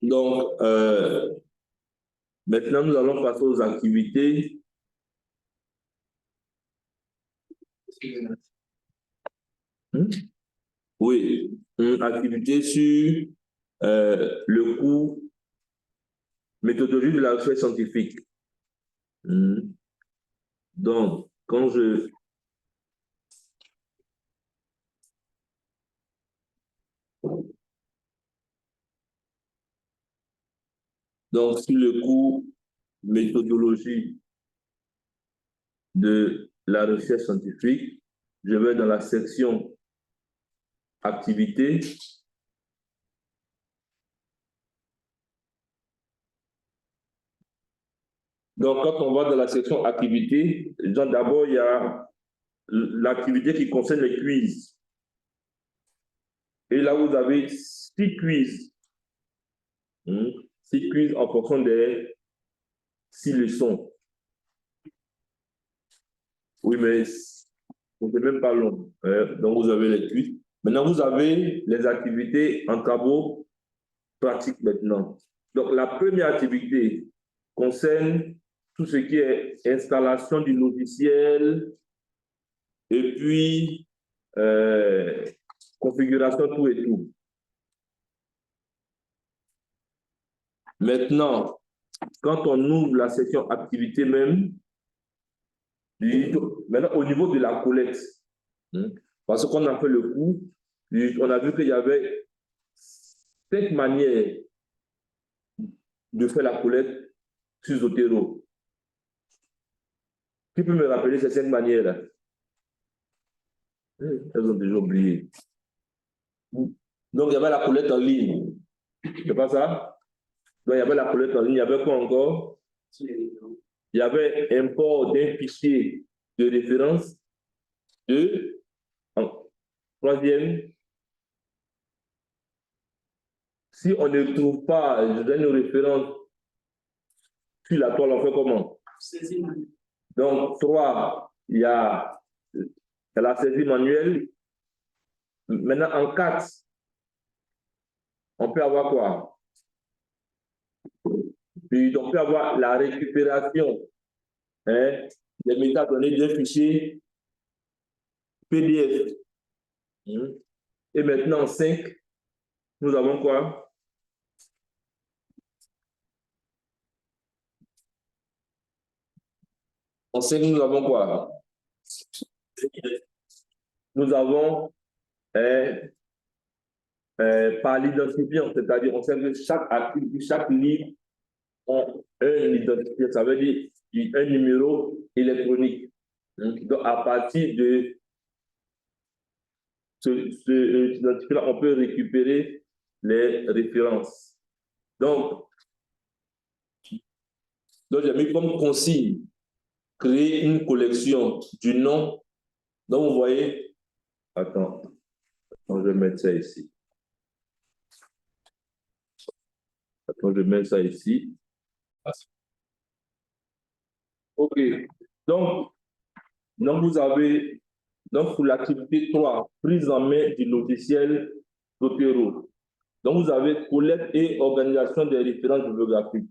Donc, maintenant, nous allons passer aux activités. Oui, une activité sur le cours méthodologie de la recherche scientifique. Donc, quand je... Donc, sur le cours méthodologie de la recherche scientifique, je vais dans la section activité. Donc, quand on va dans la section activité, d'abord, il y a l'activité qui concerne les quiz. Et là, vous avez 6 quiz. 6 quiz en fonction des 6 leçons. Oui, mais ce n'est même pas long. Donc, vous avez les quiz. Maintenant, vous avez les activités en travaux pratiques maintenant. Donc, la première activité concerne tout ce qui est installation du logiciel et puis configuration, tout et tout. Maintenant, quand on ouvre la section activité même, maintenant au niveau de la collecte, parce qu'on a fait le cours, on a vu qu'il y avait 5 manières de faire la collecte sur Zotero. Qui peut me rappeler ces 5 manières-là? Elles ont déjà oublié. Donc, il y avait la collecte en ligne. C'est pas ça? Donc, il y avait la collecte en ligne. Il y avait quoi encore? Il y avait import d'un fichier de référence. Troisième, si on ne trouve pas, je donne une référence sur la toile, on fait comment? Donc, 3, il y a la saisie manuelle. Maintenant, en 4, on peut avoir quoi? Puis, on peut avoir la récupération des métadonnées d'un fichier PDF. Et maintenant, en 5, nous avons quoi? En 5, nous avons quoi? Nous avons par l'identifiant, c'est-à-dire on sait que chaque livre a un identifiant, ça veut dire un numéro électronique. Donc, à partir de ce identifiant, on peut récupérer les références. Donc j'ai mis comme consigne créer une collection du nom. Donc, vous voyez, attends, je vais mettre ça ici. Attends, je mets ça ici. OK. Donc vous avez, pour l'activité 3, prise en main du logiciel Zotero. Donc, vous avez collecte et organisation des références bibliographiques.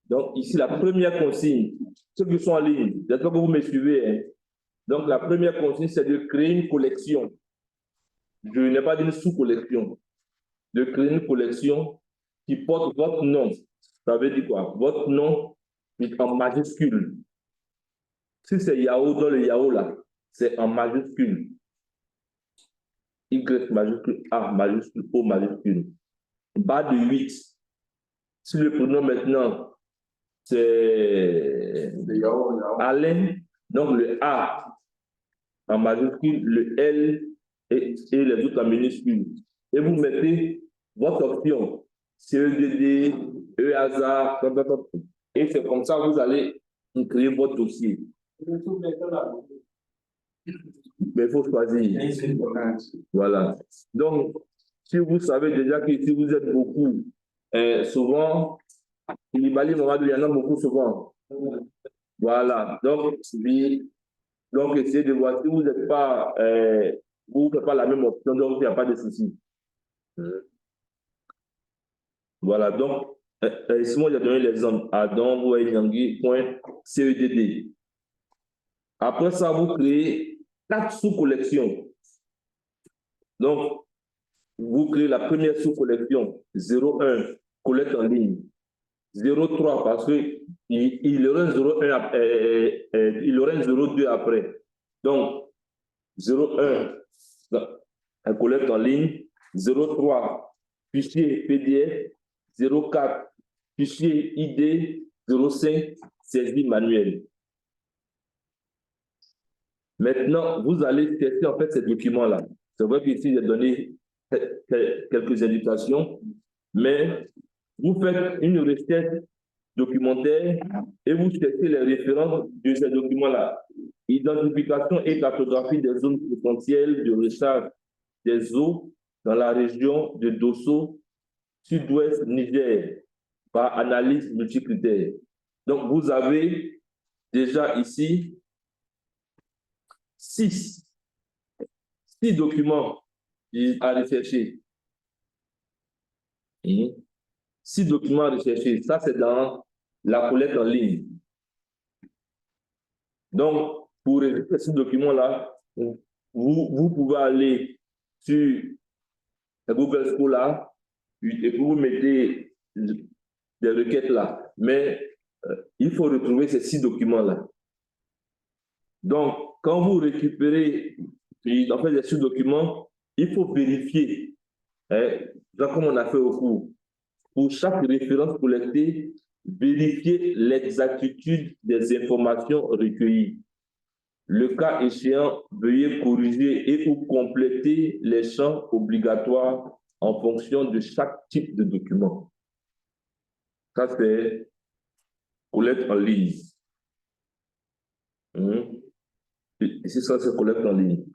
Donc, ici, la première consigne, ceux qui sont en ligne, j'espère que vous me suivez. Hein. Donc, la première consigne, c'est de créer une collection. Je n'ai pas dit une sous-collection. De créer une collection qui porte votre nom. Ça veut dire quoi? Votre nom est en majuscule. Si c'est Yahoo, dans le Yahoo là, c'est en majuscule. Y majuscule, A majuscule, O majuscule. Bas de 8. Si le prénom maintenant, c'est Alain, donc le A en majuscule, le L et les autres en minuscule. Et vous mettez votre option, CEDD, EASA, et c'est comme ça que vous allez créer votre dossier. Mais il faut choisir. Voilà. Donc, si vous savez déjà que si vous êtes beaucoup, souvent, il y en a beaucoup souvent. Voilà. Donc, essayez de voir si vous n'êtes pas, vous ne faites pas la même option, donc il n'y a pas de souci. Voilà, donc, ici, moi, j'ai donné l'exemple adonvoyengui.cedd. Après ça, vous créez 4 sous-collections. Donc, vous créez la première sous-collection, 01, collecte en ligne. 03, parce qu'il y aura un 01, il y aura un 02 après. Donc, 01, un collecte en ligne. 03, fichier PDF. 04, fichier ID. 05, saisie manuelle. Maintenant, vous allez tester en fait ces documents-là. C'est vrai qu'ici, j'ai donné quelques indications, mais vous faites une recherche documentaire et vous cherchez les références de ces documents-là. Identification et cartographie des zones potentielles de recharge des eaux dans la région de Dosso, sud-ouest Niger, par analyse multicritère. Donc, vous avez déjà ici 6 documents à rechercher. 6 documents à rechercher. Ça, c'est dans la collecte en ligne. Donc, pour récupérer ces documents-là, vous pouvez aller sur Google Scholar et vous mettez des requêtes là. Mais il faut retrouver ces 6 documents-là. Donc, quand vous récupérez en fait, ces 6 documents, il faut vérifier, comme on a fait au cours, pour chaque référence collectée, vérifier l'exactitude des informations recueillies. Le cas échéant, veuillez corriger et ou compléter les champs obligatoires en fonction de chaque type de document. Ça, c'est collecte en ligne. Ici, ça, c'est collecte en ligne.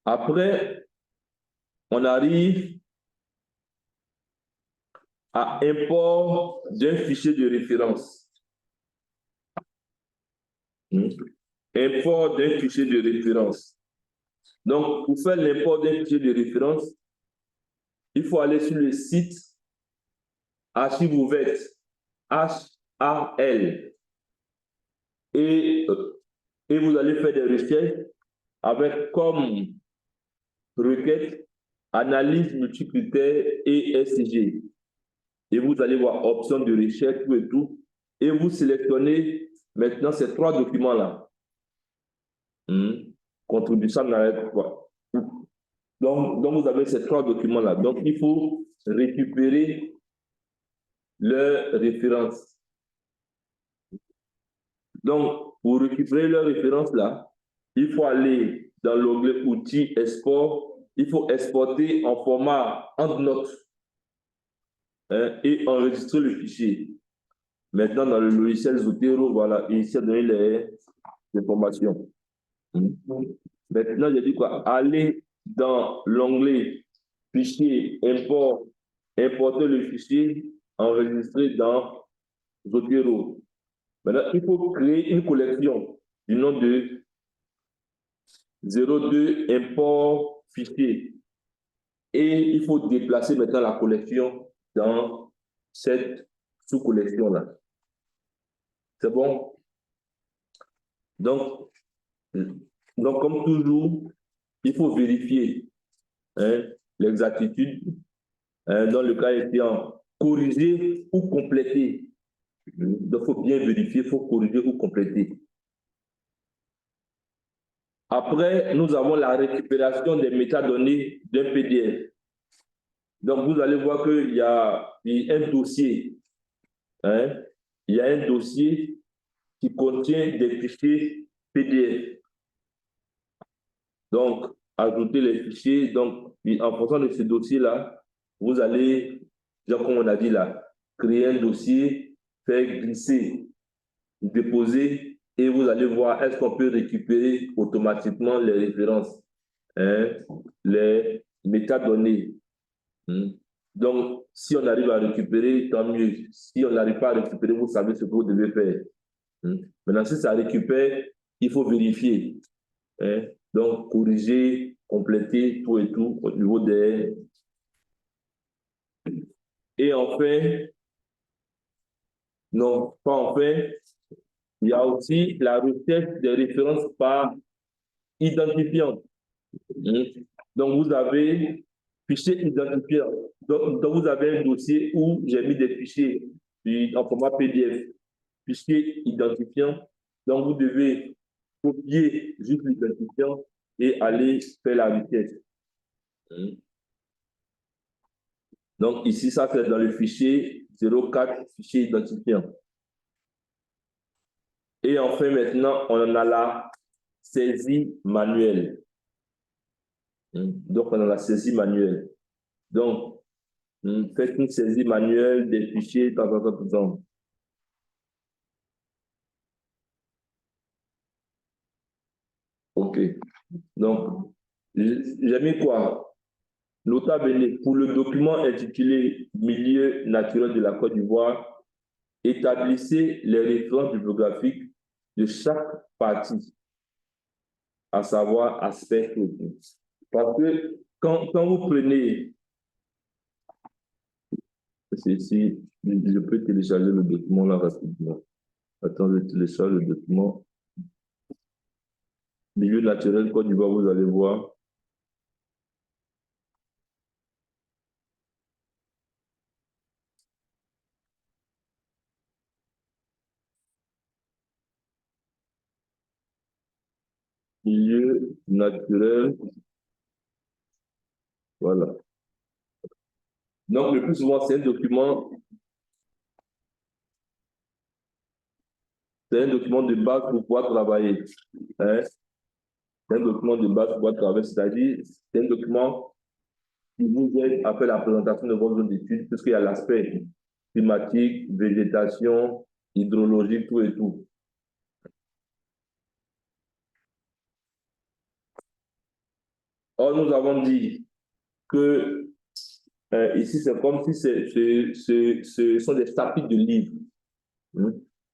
Après, on arrive à import d'un fichier de référence. Import d'un fichier de référence. Donc, pour faire l'import d'un fichier de référence, il faut aller sur le site Archives ouvertes, HAL, et vous allez faire des recherches avec comme requête analyse multicritère et SIG. Et vous allez voir option de recherche, tout et tout. Et vous sélectionnez maintenant ces 3 documents-là. Contribution n'arrête pas. Donc, vous avez ces 3 documents-là. Donc, il faut récupérer leurs références. Donc, pour récupérer leurs références-là, il faut aller dans l'onglet outils export. Il faut exporter en format EndNote et enregistrer le fichier. Maintenant, dans le logiciel Zotero, voilà, ici, donner les informations. Maintenant, j'ai dit quoi? Aller dans l'onglet fichier, import, importer le fichier, enregistrer dans Zotero. Maintenant, il faut créer une collection du nom de 02 import fichier. Et il faut déplacer maintenant la collection dans cette sous-collection-là. C'est bon? Donc, comme toujours, il faut vérifier l'exactitude. Dans le cas échéant, corriger ou compléter. Donc, il faut bien vérifier, il faut corriger ou compléter. Après, nous avons la récupération des métadonnées d'un PDF. Donc, vous allez voir qu'il y a un dossier. Il y a un dossier qui contient des fichiers PDF. Donc, ajouter les fichiers. Donc, en fonction de ce dossier-là, vous allez, comme on a dit là, créer un dossier, faire glisser, déposer, et vous allez voir est-ce qu'on peut récupérer automatiquement les références, les métadonnées. Donc, si on arrive à récupérer, tant mieux. Si on n'arrive pas à récupérer, vous savez ce que vous devez faire. Maintenant, si ça récupère, il faut vérifier. Donc, corriger, compléter tout et tout au niveau des Et enfin, non, pas enfin, il y a aussi la recherche des références par identifiant. Donc, vous avez fichier identifiant. Donc, vous avez un dossier où j'ai mis des fichiers en format PDF, fichier identifiant. Donc, vous devez copier juste l'identifiant et aller faire la requête. Donc, ici, ça c'est dans le fichier 04, fichier identifiant. Et enfin, maintenant, on en a la saisie manuelle. Donc, on a la saisie manuelle. Donc, faites une saisie manuelle des fichiers, tant. OK. Donc, j'ai mis quoi? Nota bene, pour le document intitulé Milieu naturel de la Côte d'Ivoire, établissez les références bibliographiques de chaque partie, à savoir aspect. Parce que quand vous prenez, si je peux télécharger le document là rapidement. Attends, je télécharge le document. Milieu naturel Côte d'Ivoire, vous allez voir. Milieu naturel. Voilà. Donc, le plus souvent, c'est un document de base pour pouvoir travailler. Hein? C'est un document de base pour pouvoir travailler, c'est-à-dire, c'est un document qui vous aide à faire la présentation de votre zone d'études, puisqu'il y a l'aspect climatique, végétation, hydrologie, tout et tout. Or, nous avons dit que ici, c'est comme si ce sont des chapitres de livres.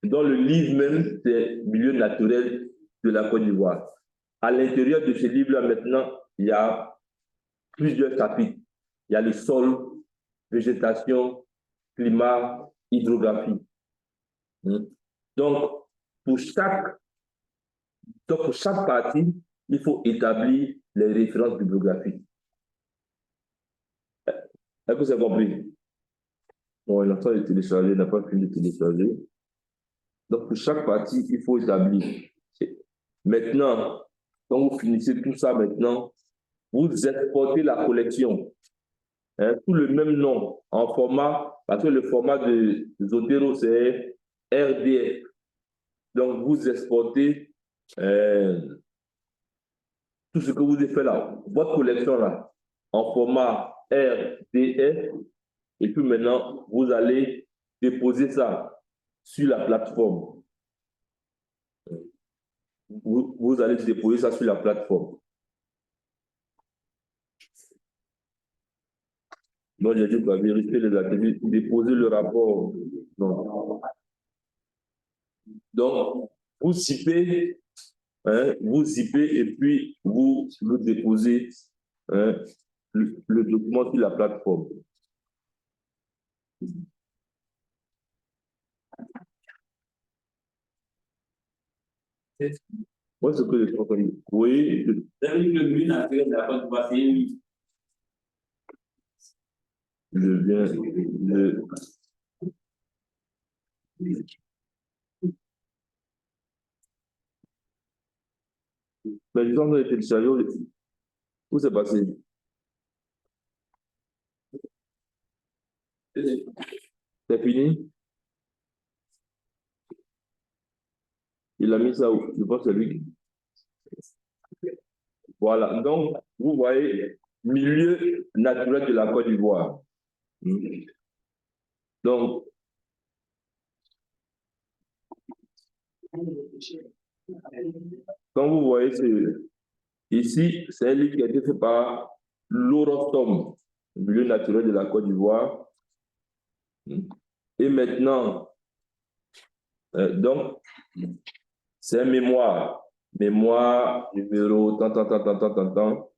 Dans le livre même, c'est milieu naturel de la Côte d'Ivoire. À l'intérieur de ce livre-là, maintenant, il y a plusieurs chapitres. Il y a le sol, végétation, climat, hydrographie. Donc, pour chaque, pour chaque partie, il faut établir les références bibliographiques. Est-ce que c'est compris? Bon, il est en train de télécharger, il n'a pas fini de télécharger. Donc, pour chaque partie, il faut établir. Maintenant, quand vous finissez tout ça maintenant, vous exportez la collection. Sous le même nom, en format, parce que le format de Zotero, c'est RDF. Donc, vous exportez tout ce que vous avez fait là, votre collection là, en format RDF. Et puis maintenant, vous allez déposer ça sur la plateforme. Vous allez déposer ça sur la plateforme. Donc, j'ai dit, vérifier les activités, déposer le rapport. Donc vous zippez, et puis vous le déposez le document sur la plateforme. Moi, ce que je crois que oui. Je viens de... Mais les gens ont été téléchargés, où c'est passé? C'est fini? Il a mis ça où? Je pense que c'est lui. Voilà, donc vous voyez, milieu naturel de la Côte d'Ivoire. Donc, quand vous voyez, ici, c'est un livre qui a été fait par l'Orostom, milieu naturel de la Côte d'Ivoire. Et maintenant, donc, c'est un mémoire numéro tant.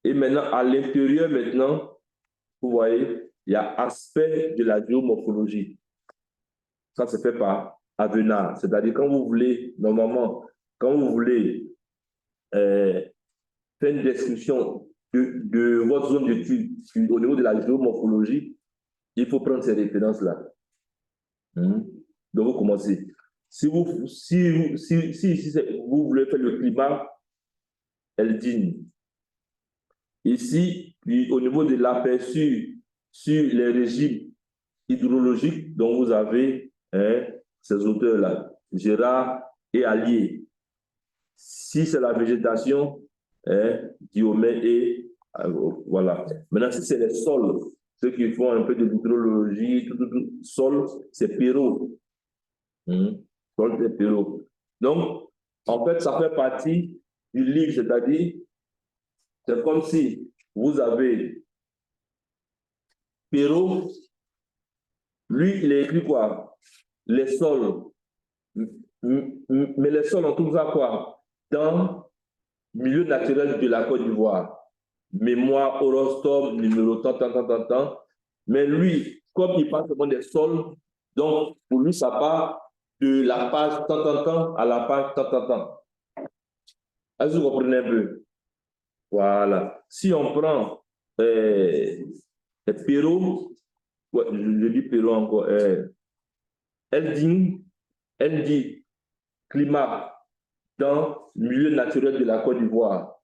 Et maintenant, à l'intérieur, maintenant, vous voyez, il y a aspect de la géomorphologie. Ça se fait par Avenard. C'est-à-dire, quand vous voulez, normalement, quand vous voulez faire une description de votre zone d'étude au niveau de la géomorphologie, il faut prendre ces références-là. Donc, vous commencez. Si vous voulez faire le climat, Eldin. Ici, au niveau de l'aperçu sur les régimes hydrologiques dont vous avez ces auteurs-là, Gérard et Allier. Si c'est la végétation, Guillaume et voilà. Maintenant, si c'est les sols, ceux qui font un peu de hydrologie, sol, c'est Perrault. Sol, c'est Perrault. Donc, en fait, ça fait partie du livre, c'est-à-dire, c'est comme si vous avez Perrault, lui, il a écrit quoi? Les sols. Mais les sols, on trouve ça quoi? Dans le milieu naturel de la Côte d'Ivoire. Mémoire, horoscope, numéro tant. Mais lui, comme il parle seulement des sols, donc pour lui, ça part de la page tant à la page tant. Est-ce que vous comprenez un peu? Voilà. Si on prend Perrault, ouais, je dis Perrault encore, elle dit climat dans le milieu naturel de la Côte d'Ivoire.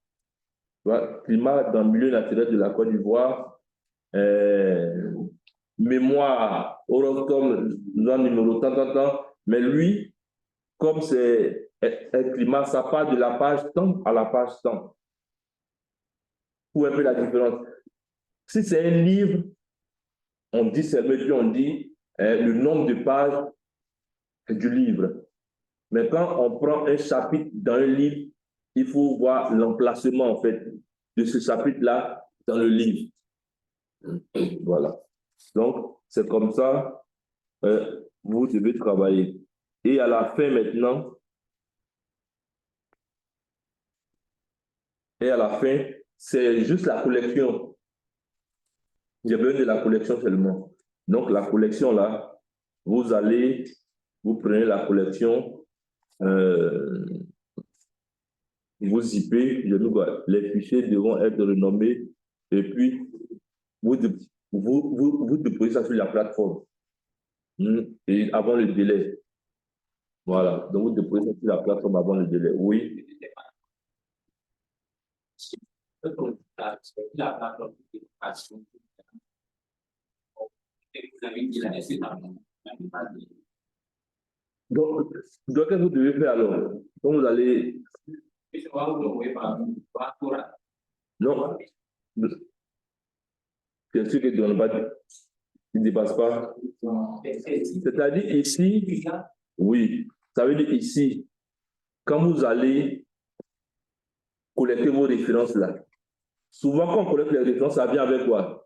Climat dans le milieu naturel de la Côte d'Ivoire. Mémoire, horoscope, numéro tant. Mais lui, comme c'est un climat, ça part de la page tant à la page tant. Où un peu la différence. Si c'est un livre, on dit seulement, puis on dit le nombre de pages du livre. Mais quand on prend un chapitre dans un livre, il faut voir l'emplacement en fait de ce chapitre-là dans le livre. Voilà. Donc, c'est comme ça vous devez travailler. Et à la fin maintenant, c'est juste la collection. J'ai besoin de la collection seulement. Donc, la collection là, vous prenez la collection, vous zippez, les fichiers devront être renommés et puis vous déposez ça sur la plateforme et avant le délai. Voilà, donc vous déposez ça sur la plateforme avant le délai. Oui. Donc, qu'est-ce que vous devez faire alors? Quand vous allez... Non, bien sûr qu'il ne dépasse pas. C'est-à-dire ici, oui, ça veut dire ici, quand vous allez collecter vos références là, souvent quand on collecte les références, ça vient avec quoi?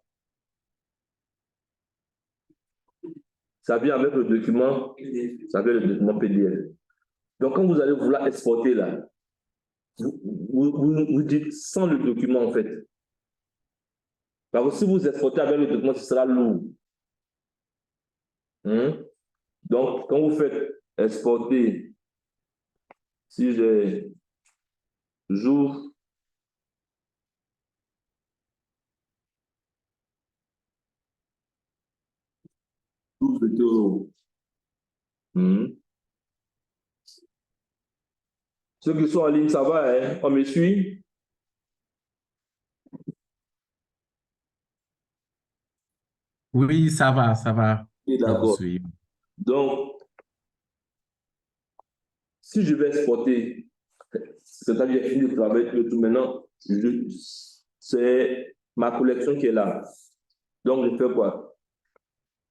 Ça vient avec le document, ça vient le document PDF. Donc quand vous allez vouloir exporter là, vous dites sans le document en fait. Parce que si vous exportez avec le document, ce sera lourd. Donc, quand vous faites exporter, si j'ouvre le taureau. Ceux qui sont en ligne, ça va, hein? On me suit? Oui, ça va. D'accord. Donc, si je vais exporter, c'est-à-dire fini de travailler le tout maintenant, c'est ma collection qui est là. Donc, je fais quoi?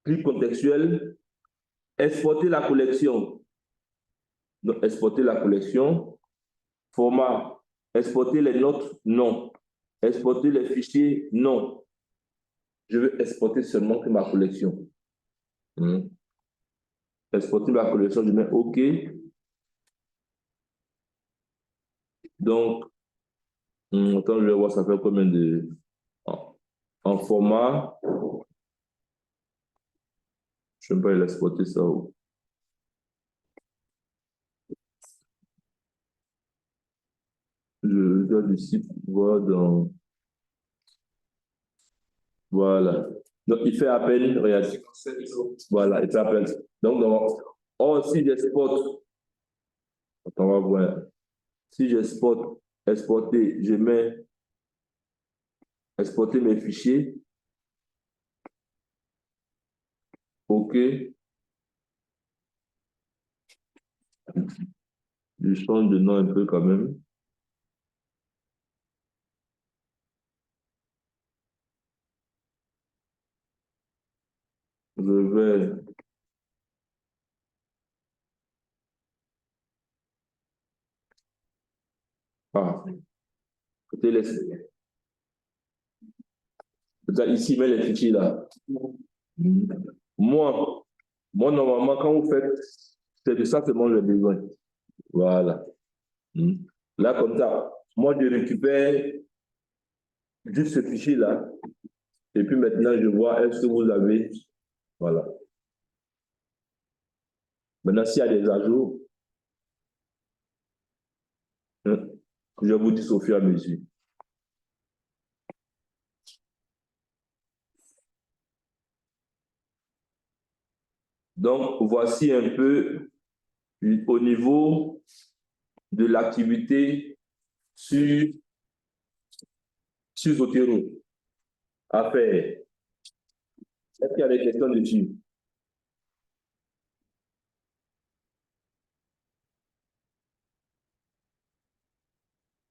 Clic contextuel, exporter la collection. Donc, exporter la collection. Format, exporter les notes, non. Exporter les fichiers, non. Je veux exporter seulement que ma collection. Exporter ma collection, je mets OK. Donc, attends, je vais voir ça fait combien de... En format, Je ne vais pas l'exporter ça. Je dois ici voir dans... Voilà. Donc, il fait appel, regarde. Voilà, il fait appel. Donc, si j'exporte, attends, on va voir. Si j'exporte, exporter, je mets exporter mes fichiers. OK. Je change de nom un peu quand même. Je vais... Ah, écoutez, ici, mais les fichiers là. Moi, normalement, quand vous faites, c'est de ça que moi j'ai besoin. Voilà. Là, comme ça, moi, je récupère juste ce fichier-là. Et puis maintenant, je vois est-ce que vous avez. Voilà. Maintenant, s'il y a des ajouts, je vous dis au fur et à mesure. Donc, voici un peu au niveau de l'activité sur Zotero à faire. Est-ce qu'il y a des questions dessus?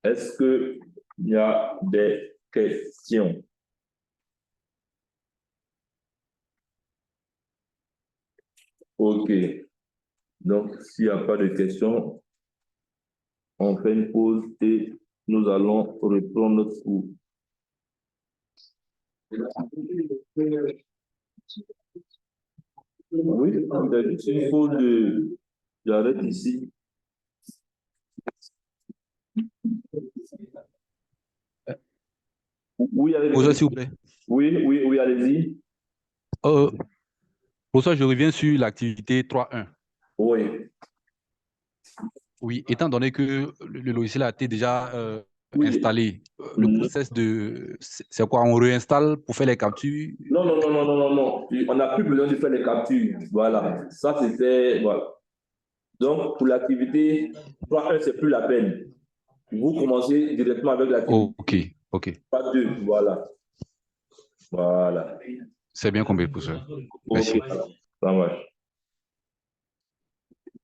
Est-ce qu'il y a des questions? OK. Donc, s'il n'y a pas de questions, on fait une pause et nous allons reprendre notre cours. Oui, il faut j'arrête ici. Oui, Bonsoir, s'il vous plaît. Oui, allez-y. Bonsoir, je reviens sur l'activité 3.1. Oui. Oui, étant donné que le logiciel a été déjà installé, le process c'est quoi? On réinstalle pour faire les captures? Non. On n'a plus besoin de faire les captures. Voilà. Ça, c'était... Voilà. Donc, pour l'activité 3.1, c'est plus la peine. Vous commencez directement avec l'activité. OK. Pas 2, voilà. Voilà. C'est bien compris, professeur. Merci. Okay. Ça marche.